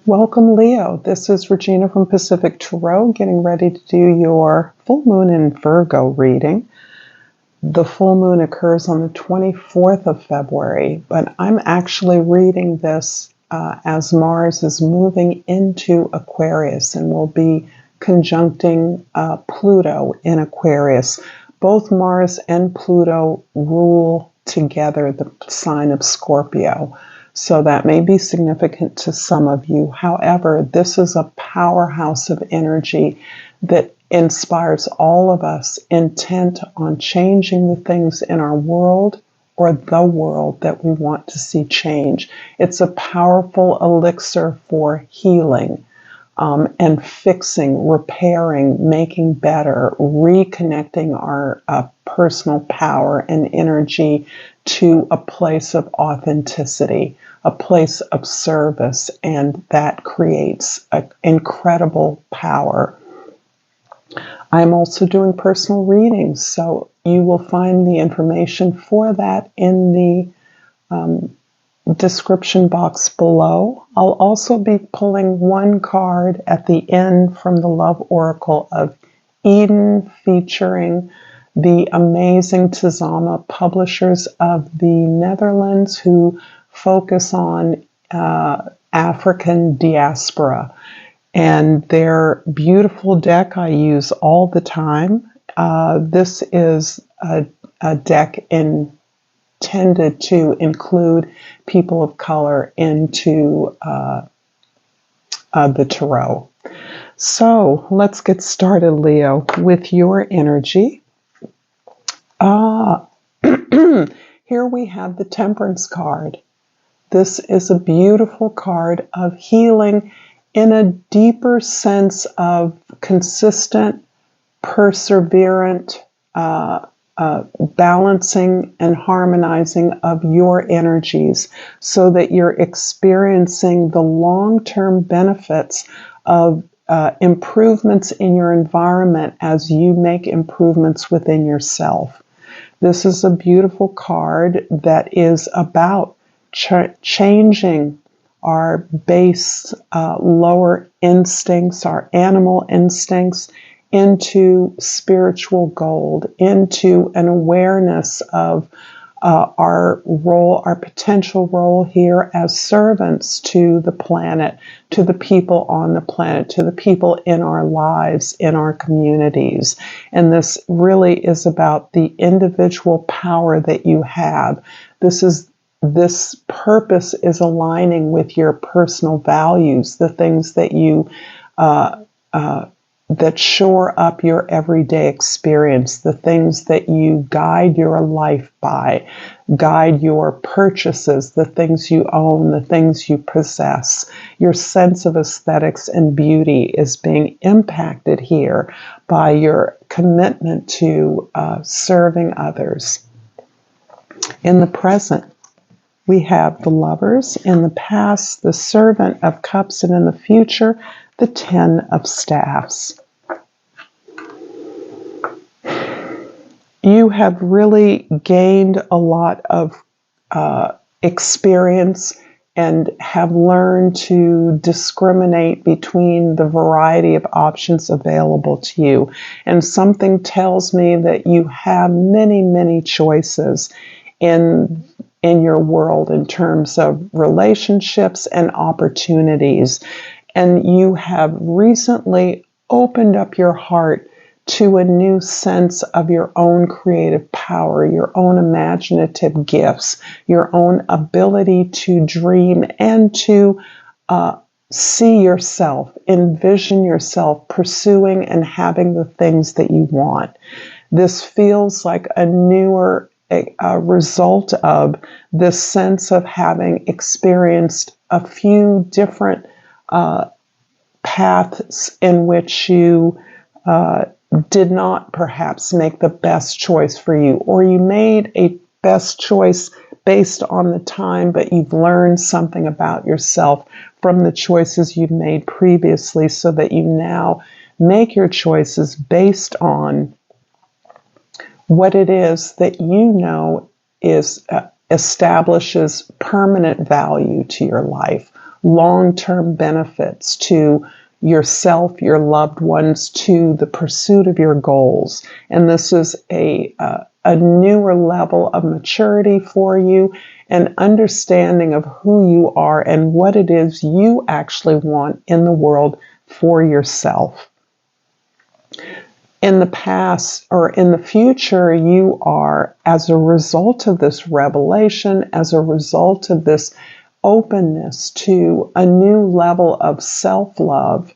Welcome, Leo. This is Regina from Pacific Tarot, getting ready to do your full moon in Virgo reading. The full moon occurs on the 24th of February, but I'm actually reading this as Mars is moving into Aquarius and will be conjuncting Pluto in Aquarius. Both Mars and Pluto rule together the sign of Scorpio. So that may be significant to some of you. However, this is a powerhouse of energy that inspires all of us intent on changing the things in our world or the world that we want to see change. It's a powerful elixir for healing and fixing, repairing, making better, reconnecting our personal power and energy to a place of authenticity, a place of service, and that creates an incredible power. I'm also doing personal readings, so you will find the information for that in the description box below. I'll also be pulling one card at the end from the Love Oracle of Eden, featuring the amazing Tizama publishers of the Netherlands who focus on African diaspora. And their beautiful deck I use all the time. This is a deck intended to include people of color into the tarot. So let's get started, Leo, with your energy. Here we have the Temperance card. This is a beautiful card of healing in a deeper sense of consistent, perseverant, balancing and harmonizing of your energies so that you're experiencing the long-term benefits of improvements in your environment as you make improvements within yourself. This is a beautiful card that is about changing our base lower instincts, our animal instincts, into spiritual gold, into an awareness of our role, our potential role here as servants to the planet, to the people on the planet, to the people in our lives, in our communities. And this really is about the individual power that you have. This purpose is aligning with your personal values, the things that you that shore up your everyday experience, the things that you guide your life by, guide your purchases, the things you own, the things you possess. Your sense of aesthetics and beauty is being impacted here by your commitment to serving others. In the present, we have the Lovers, in the past, the Servant of Cups, and in the future, the Ten of Staffs. You have really gained a lot of experience and have learned to discriminate between the variety of options available to you. And something tells me that you have many, many choices in your world in terms of relationships and opportunities. And you have recently opened up your heart to a new sense of your own creative power, your own imaginative gifts, your own ability to dream and to see yourself, envision yourself pursuing and having the things that you want. This feels like a newer result of this sense of having experienced a few different paths in which you did not perhaps make the best choice for you, or you made a best choice based on the time, but you've learned something about yourself from the choices you've made previously so that you now make your choices based on what it is that you know is establishes permanent value to your life, long-term benefits to yourself, your loved ones, to the pursuit of your goals. And this is a newer level of maturity for you, an understanding of who you are and what it is you actually want in the world for yourself. In the past or in the future, you are, as a result of this revelation, as a result of this openness to a new level of self-love,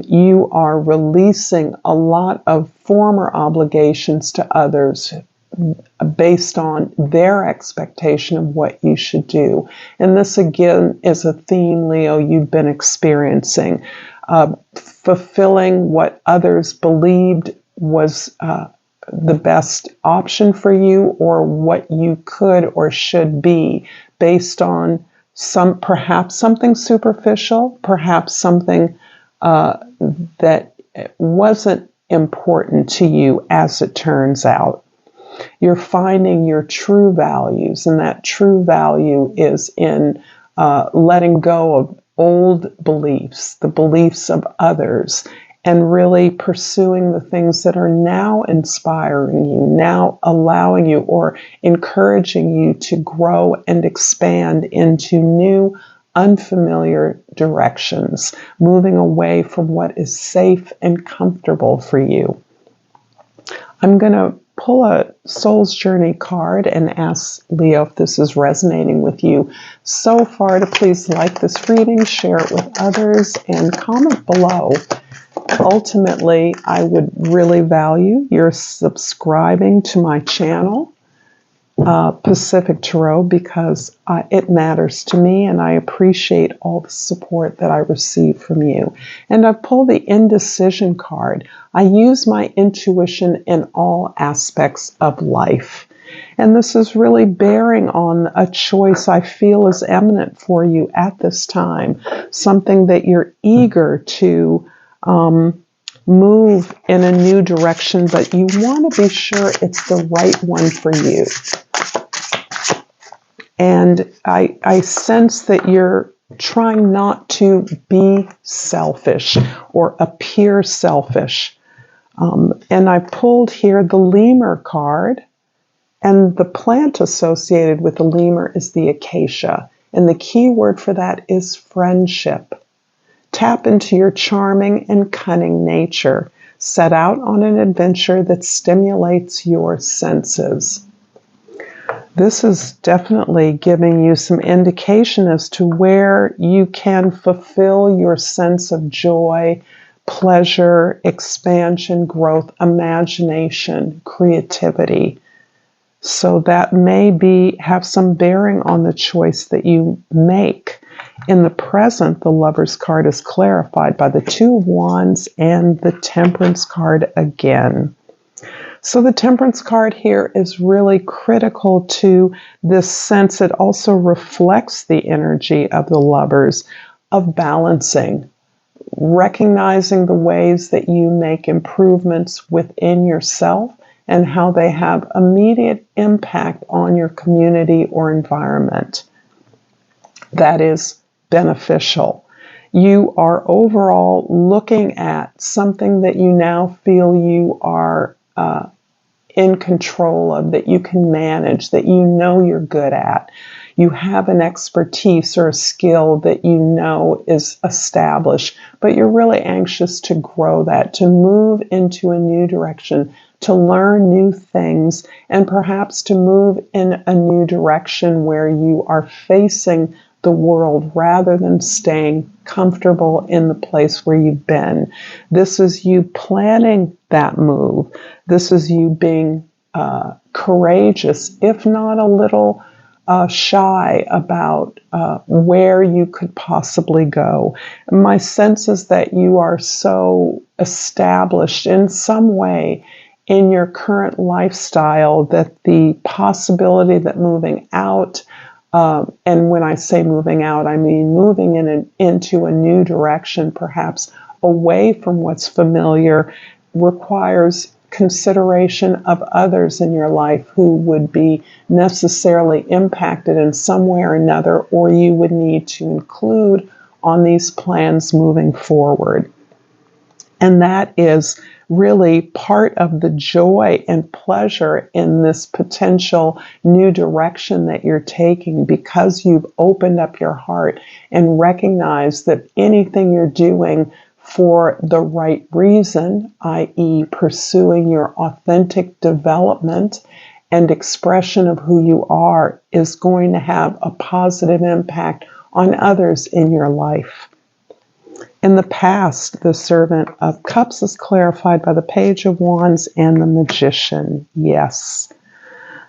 you are releasing a lot of former obligations to others based on their expectation of what you should do. And this, again, is a theme, Leo, you've been experiencing. Fulfilling what others believed was the best option for you, or what you could or should be, based on perhaps something superficial, perhaps something that wasn't important to you, as it turns out. You're finding your true values, and that true value is in letting go of old beliefs, the beliefs of others, and really pursuing the things that are now inspiring you, now allowing you or encouraging you to grow and expand into new, unfamiliar directions, moving away from what is safe and comfortable for you. I'm going to pull a Soul's Journey card and ask Leo if this is resonating with you so far, to please like this reading, share it with others, and comment below. Ultimately, I would really value your subscribing to my channel, Pacific Tarot, because it matters to me, and I appreciate all the support that I receive from you. And I pull the Indecision card. I use my intuition in all aspects of life. And this is really bearing on a choice I feel is eminent for you at this time, something that you're eager to move in a new direction, but you want to be sure it's the right one for you. And I sense that you're trying not to be selfish or appear selfish. And I pulled here the lemur card, and the plant associated with the lemur is the acacia. And the key word for that is friendship. Tap into your charming and cunning nature. Set out on an adventure that stimulates your senses. This is definitely giving you some indication as to where you can fulfill your sense of joy, pleasure, expansion, growth, imagination, creativity. So that may have some bearing on the choice that you make. In the present, the Lover's card is clarified by the Two of Wands and the Temperance card again. So the Temperance card here is really critical to this sense. It also reflects the energy of the Lovers, of balancing, recognizing the ways that you make improvements within yourself and how they have immediate impact on your community or environment. That is beneficial. You are overall looking at something that you now feel you are in control of, that you can manage, that you know you're good at. You have an expertise or a skill that you know is established, but you're really anxious to grow that, to move into a new direction, to learn new things, and perhaps to move in a new direction where you are facing the world rather than staying comfortable in the place where you've been. This is you planning that move. This is you being courageous, if not a little shy about where you could possibly go. My sense is that you are so established in some way in your current lifestyle that the possibility that moving out, and when I say moving out, I mean moving into a new direction, perhaps away from what's familiar, requires consideration of others in your life who would be necessarily impacted in some way or another, or you would need to include on these plans moving forward. And that is really part of the joy and pleasure in this potential new direction that you're taking, because you've opened up your heart and recognized that anything you're doing for the right reason, i.e., pursuing your authentic development and expression of who you are, is going to have a positive impact on others in your life. In the past, the Servant of Cups is clarified by the Page of Wands and the Magician. Yes.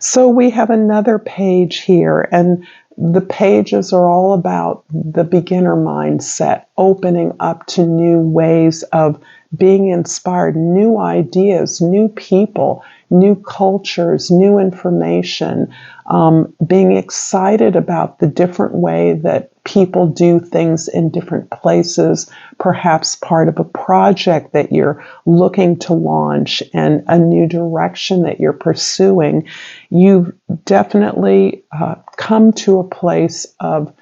So we have another page here, and the pages are all about the beginner mindset, opening up to new ways of being inspired, new ideas, new people, new cultures, new information, being excited about the different way that people do things in different places, perhaps part of a project that you're looking to launch and a new direction that you're pursuing. You've definitely come to a place of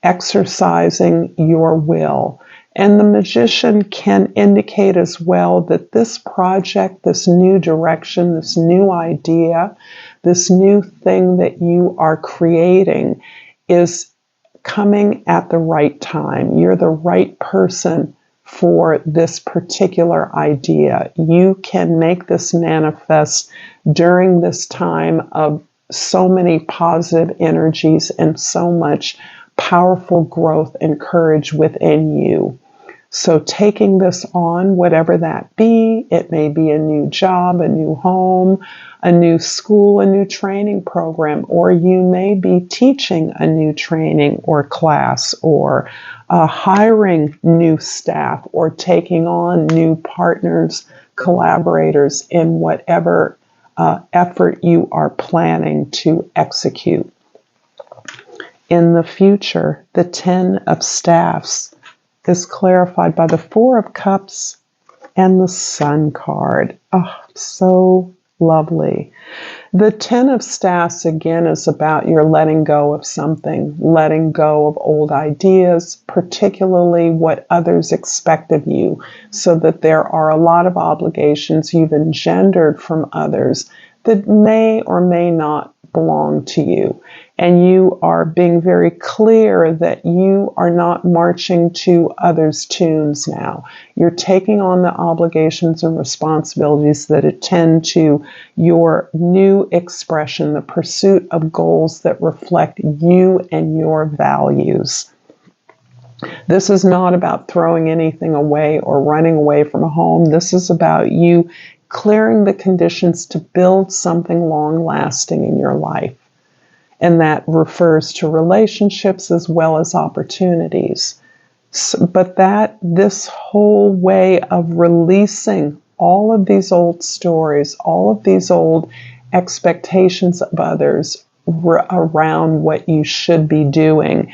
exercising your will. And the Magician can indicate as well that this project, this new direction, this new idea, this new thing that you are creating is coming at the right time. You're the right person for this particular idea. You can make this manifest during this time of so many positive energies and so much powerful growth and courage within you. So taking this on, whatever that be, it may be a new job, a new home, a new school, a new training program, or you may be teaching a new training or class, or hiring new staff, or taking on new partners, collaborators in whatever effort you are planning to execute. In the future, the Ten of Staffs is clarified by the Four of Cups and the Sun card. Oh, so lovely. The Ten of Staffs, again, is about your letting go of something, letting go of old ideas, particularly what others expect of you, so that there are a lot of obligations you've engendered from others that may or may not belong to you. And you are being very clear that you are not marching to others' tunes now. You're taking on the obligations and responsibilities that attend to your new expression, the pursuit of goals that reflect you and your values. This is not about throwing anything away or running away from a home. This is about you clearing the conditions to build something long-lasting in your life. And that refers to relationships as well as opportunities. But this whole way of releasing all of these old stories, all of these old expectations of others around what you should be doing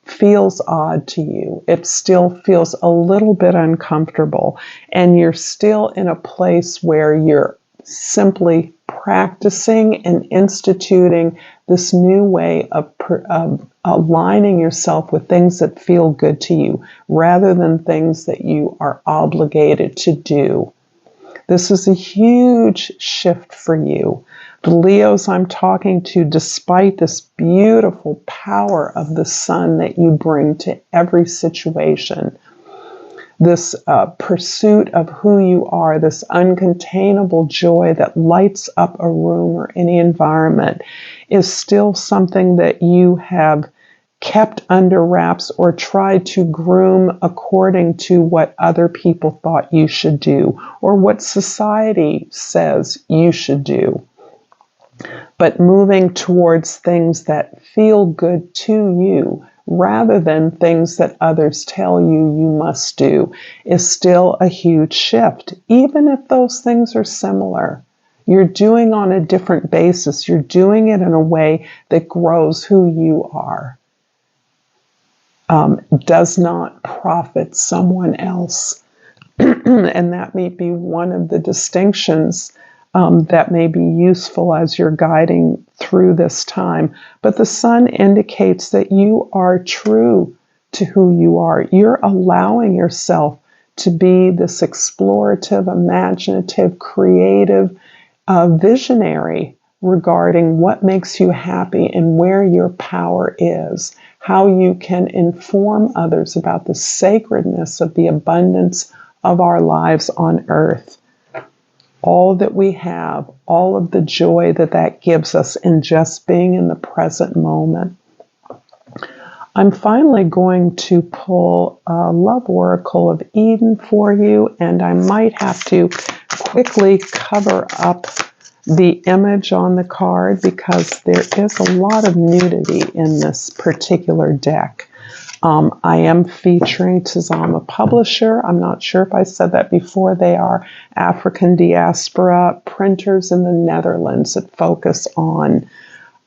feels odd to you. It still feels a little bit uncomfortable, and you're still in a place where you're simply practicing and instituting this new way of aligning yourself with things that feel good to you, rather than things that you are obligated to do. This is a huge shift for you. The Leos I'm talking to, despite this beautiful power of the sun that you bring to every situation, this pursuit of who you are, this uncontainable joy that lights up a room or any environment, is still something that you have kept under wraps or tried to groom according to what other people thought you should do or what society says you should do. But moving towards things that feel good to you rather than things that others tell you must do is still a huge shift, even if those things are similar. You're doing on a different basis. You're doing it in a way that grows who you are, does not profit someone else. And that may be one of the distinctions that may be useful as you're guiding through this time. But the sun indicates that you are true to who you are. You're allowing yourself to be this explorative, imaginative, creative, visionary regarding what makes you happy and where your power is, how you can inform others about the sacredness of the abundance of our lives on earth. All that we have, all of the joy that that gives us in just being in the present moment. I'm finally going to pull a Love Oracle of Eden for you, and I might have to quickly cover up the image on the card because there is a lot of nudity in this particular deck. I am featuring Tizama Publisher. I'm not sure if I said that before. They are African diaspora printers in the Netherlands that focus on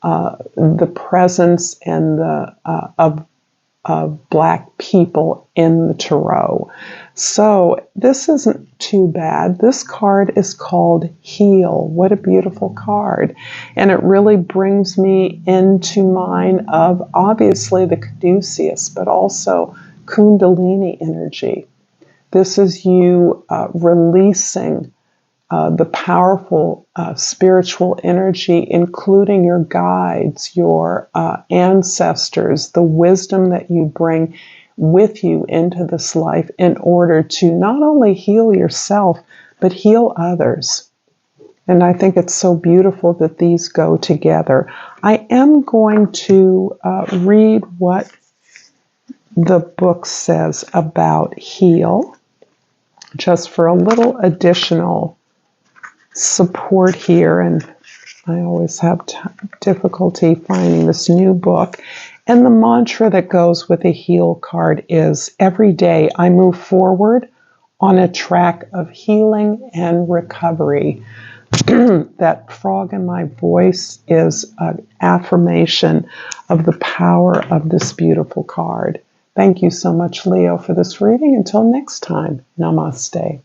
the presence and the of Black people in the tarot. So this isn't too bad. This card is called Heal. What a beautiful card. And it really brings me into mind of obviously the Caduceus, but also Kundalini energy. This is you releasing the powerful spiritual energy, including your guides, your ancestors, the wisdom that you bring with you into this life in order to not only heal yourself, but heal others. And I think it's so beautiful that these go together. I am going to read what the book says about heal, just for a little additional support here, and I always have difficulty finding this new book. And the mantra that goes with a heal card is, every day I move forward on a track of healing and recovery. That frog in my voice is an affirmation of the power of this beautiful card. Thank you so much, Leo, for this reading. Until next time, namaste.